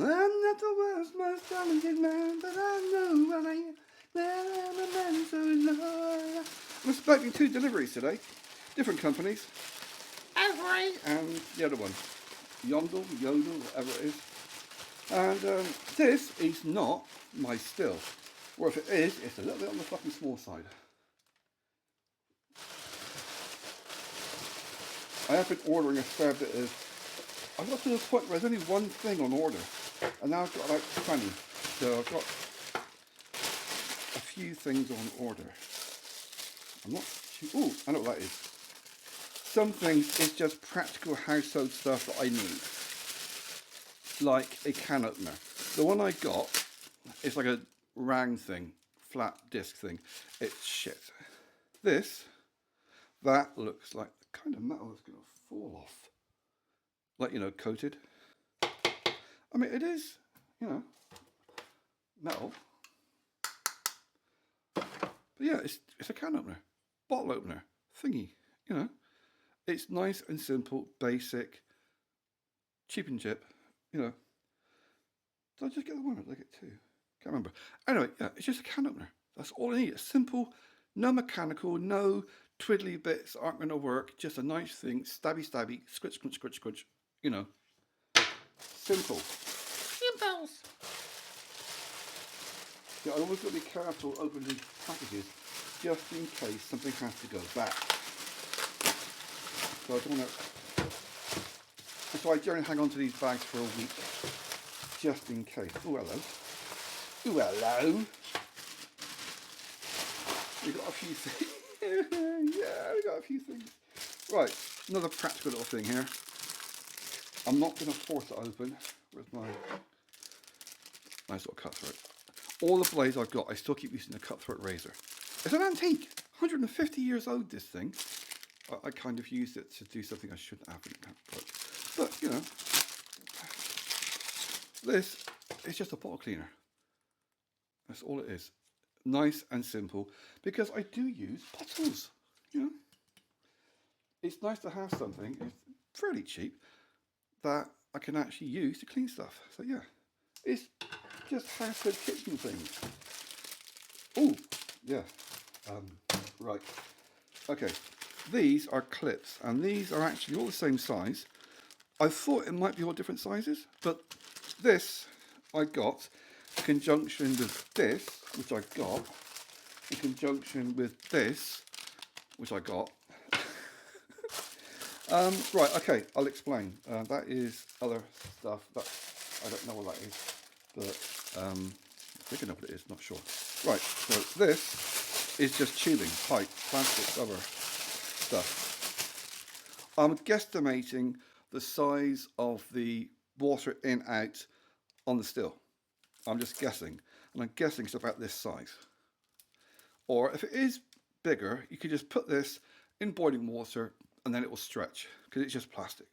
I'm not the world's most talented man, but I know what I am. I'm a man so loyal. I'm expecting 2 deliveries today. Different companies. Avery and the other one. Yodel, whatever it is. And this is not my still. Or if it is, it's a little bit on the fucking small side. I have been ordering a fair bit of... I've got to the point where there's only one thing on order. And now I've got about 20. So I've got a few things on order. I'm not sure... Ooh, I know what that is. Some things is just practical household stuff that I need. Like a can opener. The one I got is like a round thing, flat disc thing. It's shit. This, that looks like the kind of metal that's going to fall off. Like, you know, coated. I mean, it is, you know, metal. But yeah, it's a can opener, bottle opener, thingy, you know. It's nice and simple, basic, cheap and chip, you know. Did I just get the one or did I get 2? Can't remember. Anyway, yeah, it's just a can opener. That's all I need. It's simple, no mechanical, no twiddly bits aren't going to work. Just a nice thing, stabby, scritch, scrunch, scrunch, scrunch. You know, simple. Simples. Yeah, I always got to be careful opening these packages, just in case something has to go back. So I don't want to. So I generally hang on to these bags for a week, just in case. Oh, hello. Oh, hello. We got a few things. Yeah, we got a few things. Right, another practical little thing here. I'm not going to force it open. Where's my nice little cutthroat? All the blades I've got, I still keep using the cutthroat razor. It's an antique. 150 years old, this thing. I kind of used it to do something I shouldn't have. But, you know, this is just a bottle cleaner. That's all it is. Nice and simple. Because I do use bottles, you know. It's nice to have something, it's fairly cheap, that I can actually use to clean stuff. So yeah, it's just household kitchen things. Oh, yeah. Right. Okay. These are clips, and these are actually all the same size. I thought it might be all different sizes, but this I got in conjunction with this, which I got, in conjunction with this, which I got. Right, okay, I'll explain. That is other stuff. I don't know what that is, but I'm thinking of what it is, not sure. Right, so this is just tubing, pipe, plastic, rubber stuff. I'm guesstimating the size of the water in out on the still. I'm just guessing, and I'm guessing it's about this size. Or if it is bigger, you could just put this in boiling water and then it will stretch because it's just plastic.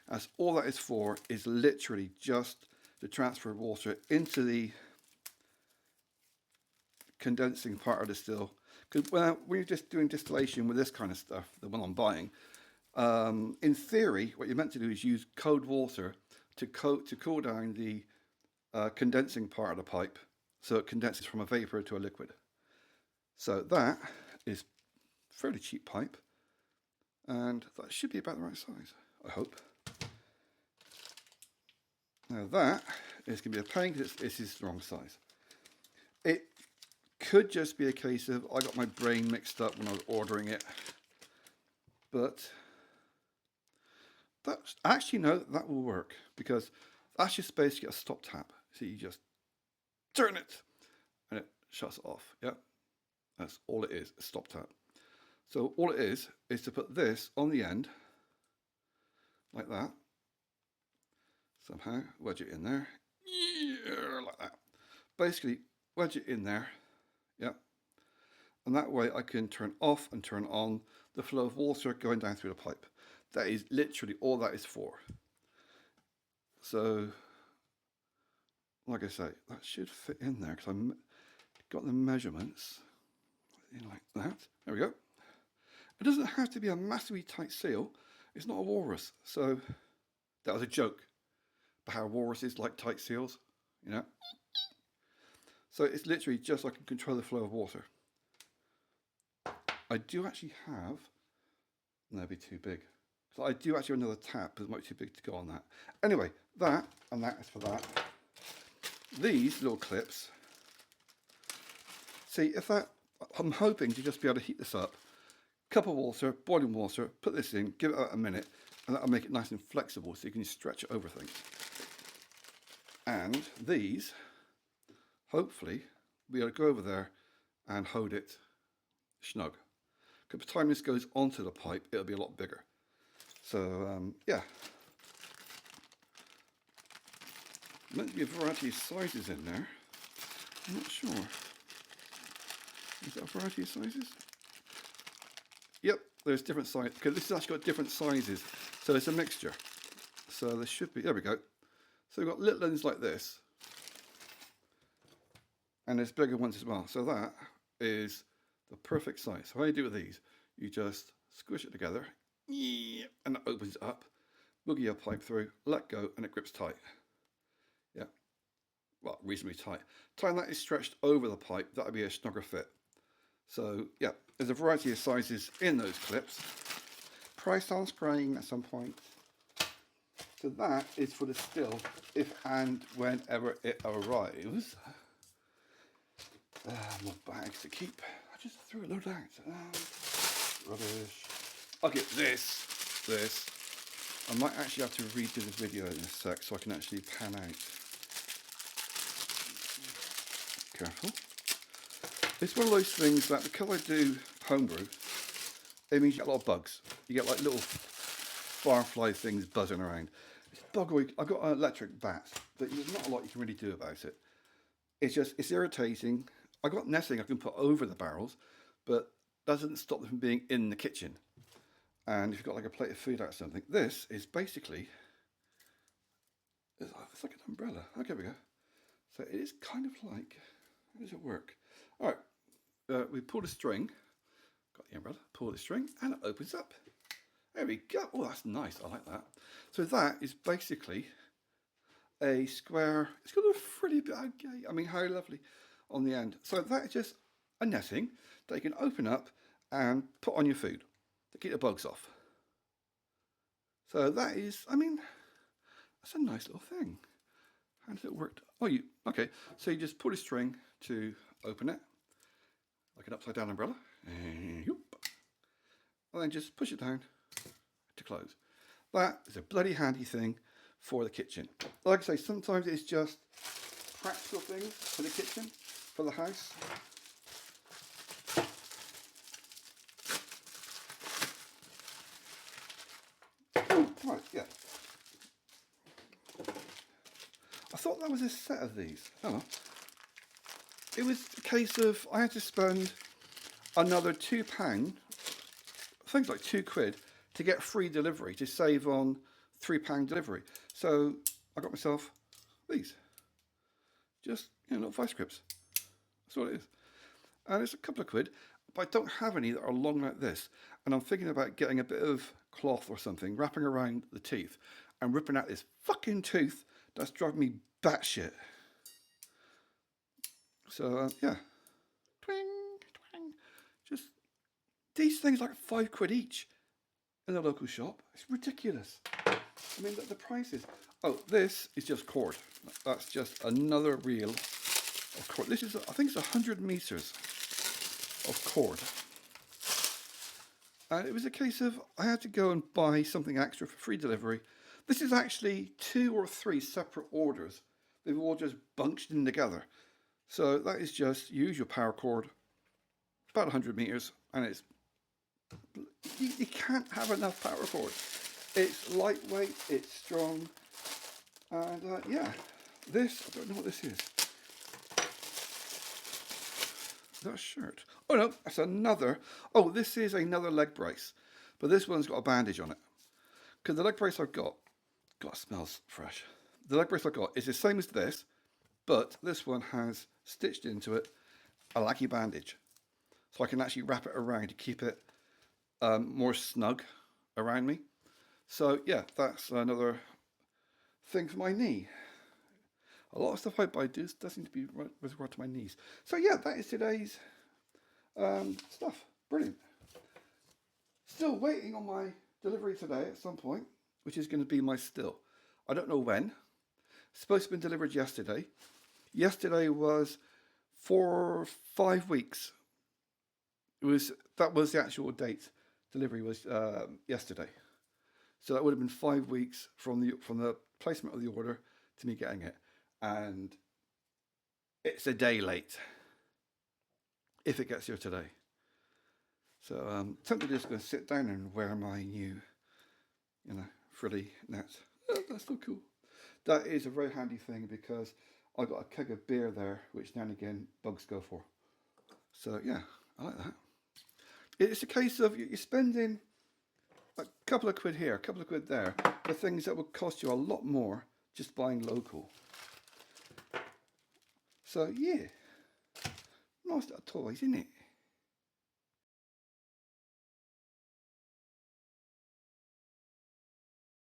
That's all that is for, is literally just to transfer water into the condensing part of the still. Because when you're just doing distillation with this kind of stuff, the one I'm buying, in theory, what you're meant to do is use cold water to cool down the condensing part of the pipe, so it condenses from a vapor to a liquid. So that is fairly cheap pipe, and that should be about the right size, I hope. Now that is going to be a pain because this is the wrong size. It could just be a case of I got my brain mixed up when I was ordering it, but that's actually, no, that will work, because that's just basically a stop tap. So you just turn it and it shuts it off. Yep, that's all it is, a stop tap. So all it is to put this on the end like that. Somehow wedge it in there. Yeah, like that. Basically wedge it in there. Yep. And that way I can turn off and turn on the flow of water going down through the pipe. That is literally all that is for. So, like I say, that should fit in there because I've got the measurements in like that. There we go. It doesn't have to be a massively tight seal. It's not a walrus. So, that was a joke. but how walruses like tight seals, you know. So it's literally just so I can control the flow of water. I do actually have, no, that'd be too big. So I do actually have another tap, but it might be too big to go on that. Anyway, that and that is for that. These little clips, see if that, I'm hoping to just be able to heat this up. Cup of water, boiling water, put this in, give it a minute, and that'll make it nice and flexible so you can stretch it over things. And these, hopefully, we'll be able to go over there and hold it snug. Because by the time this goes onto the pipe, it'll be a lot bigger. So, yeah. Meant to be a variety of sizes in there. I'm not sure. Is that a variety of sizes? Yep, there's different sizes. Because this has actually got different sizes. So it's a mixture. So there should be, there we go. So we've got little ones like this. And there's bigger ones as well. So that is the perfect size. So how you do with these, you just squish it together, and it opens it up, boogie your pipe through, let go, and it grips tight. Yeah, well, reasonably tight. Time that is stretched over the pipe, that'll be a snugger fit. So yeah, there's a variety of sizes in those clips. Price on screen at some point. So that is for the still, if and whenever it arrives. More bags to keep. I just threw a load out. Rubbish. Okay, this. I might actually have to redo the video in a sec so I can actually pan out. Careful. It's one of those things that because I do homebrew, it means you get a lot of bugs. You get like little firefly things buzzing around. It's buggery. I've got an electric bat, but there's not a lot you can really do about it. It's irritating. I got netting I can put over the barrels, but doesn't stop them from being in the kitchen. And if you've got like a plate of food out or something, this is basically, it's like an umbrella. Okay, there we go. So it is kind of like, how does it work? All right, we pull the string, got the umbrella, pull the string, and it opens up. There we go. Oh, that's nice. I like that. So that is basically a square. It's got a frilly bit. Okay, I mean, how lovely on the end. So that is just a netting that you can open up and put on your food to keep the bugs off. So that is, I mean, that's a nice little thing. How does it work? Oh, okay. So you just pull a string to open it, like an upside down umbrella, and then just push it down to close. That is a bloody handy thing for the kitchen. Like I say, sometimes it's just practical things for the kitchen, for the house. Right, yeah. I thought that was a set of these. Oh, it was a case of I had to spend another £2, things like £2, to get free delivery, to save on £3 delivery. So I got myself these. Just, little vice grips. That's what it is. And it's a couple of quid, but I don't have any that are long like this. And I'm thinking about getting a bit of cloth or something, wrapping around the teeth and ripping out this fucking tooth that's driving me batshit. So, yeah. Twing, twang. Just, these things like £5 each in the local shop. It's ridiculous. I mean, the prices. Oh, this is just cord. That's just another reel of cord. This is, I think it's 100 meters of cord. And it was a case of I had to go and buy something extra for free delivery. This is actually 2 or 3 separate orders. They've all just bunched in together. So that is just use your paracord, about 100 meters, and it's, you can't have enough paracord. It's lightweight, it's strong, and yeah, this, I don't know what this is. Is that a shirt? Oh no, that's another, oh, this is another leg brace, but this one's got a bandage on it. Because the leg brace I've got, God, it smells fresh. The leg brace I've got is the same as this, but this one has stitched into it a lacky bandage. So I can actually wrap it around to keep it more snug around me. So yeah, that's another thing for my knee. A lot of stuff I buy does seem to be with regard to my knees. So yeah, that is today's stuff. Brilliant. Still waiting on my delivery today at some point, which is going to be my still. I don't know when. It's supposed to have been delivered yesterday. Yesterday was 5 weeks. That was the actual date. Delivery was yesterday. So that would have been 5 weeks from the placement of the order to me getting it. And it's a day late if it gets here today. So I'm tempted just going to sit down and wear my new, frilly net. Oh, that's so cool. That is a very handy thing because I got a keg of beer there, which now and again bugs go for. So yeah, I like that. It's a case of you're spending a couple of quid here, a couple of quid there, for things that would cost you a lot more just buying local. So yeah, nice little toys, isn't it?